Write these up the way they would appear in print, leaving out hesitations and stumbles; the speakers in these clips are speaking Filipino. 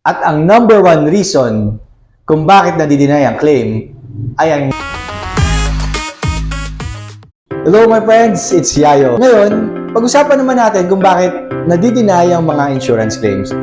At ang number one reason kung bakit nadideny ang claim ay ang... Hello my friends, it's Yayo. Ngayon, pag-usapan naman natin kung bakit nadideny ang mga insurance claims.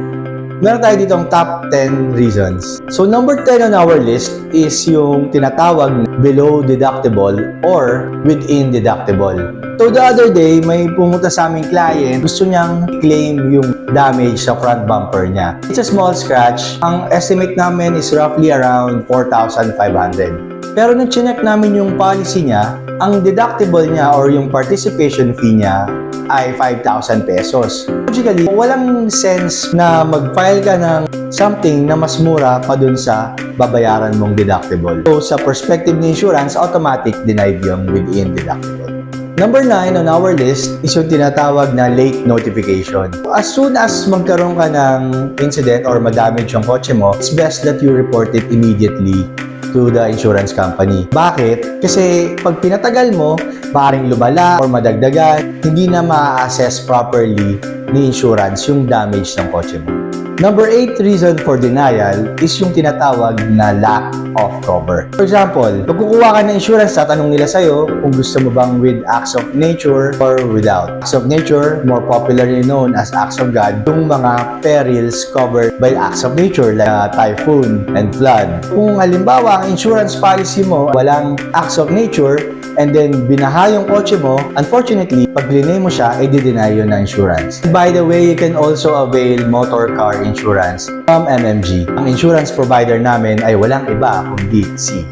Meron tayo ditong top 10 reasons. So number 10 on our list is yung tinatawag below deductible or within deductible. So the other day, may pumunta sa aming client, gusto niyang claim yung damage sa front bumper niya. It's a small scratch. Ang estimate namin is roughly around 4,500. Pero nung chinek namin yung policy niya, ang deductible niya or yung participation fee niya ay 5,000 pesos. Logically, walang sense na mag-file ka ng something na mas mura pa dun sa babayaran mong deductible. So, sa perspective ni insurance, automatic denied yung within deductible. Number 9 on our list is yung tinatawag na late notification. As soon as magkaroon ka ng incident or madamage yung kotse mo, it's best that you report it immediately to the insurance company. Bakit? Kasi pag pinatagal mo, maaaring lumala or madagdagan, hindi na ma-assess properly ni insurance yung damage ng kotse mo. Number 8 reason for denial is yung tinatawag na lack of cover. For example, pag kukuha ka ng insurance, tatanong nila sa'yo kung gusto mo bang with acts of nature or without. Acts of nature, more popularly known as acts of God, yung mga perils covered by acts of nature like typhoon and flood. Kung halimbawa, ang insurance policy mo, walang acts of nature, and then binaha yung kotse mo, unfortunately, pag linay mo siya, ay di-deny yun na insurance. By the way, you can also avail motor car insurance from MMG. Ang insurance provider namin ay walang iba kundi si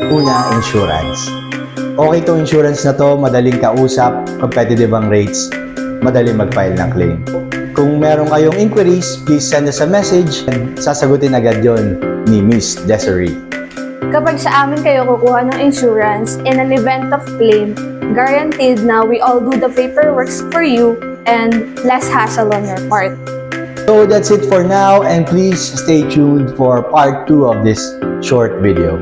Una Insurance. Okay tong insurance na to, madaling kausap, competitive ang rates, madaling mag-file ng claim. Kung meron kayong inquiries, please send us a message and sasagutin agad yon ni Miss Desiree. Kapag sa amin kayo kukuha ng insurance, in an event of claim, guaranteed na we all do the paperwork for you and less hassle on your part. So that's it for now, and please stay tuned for part 2 of this short video.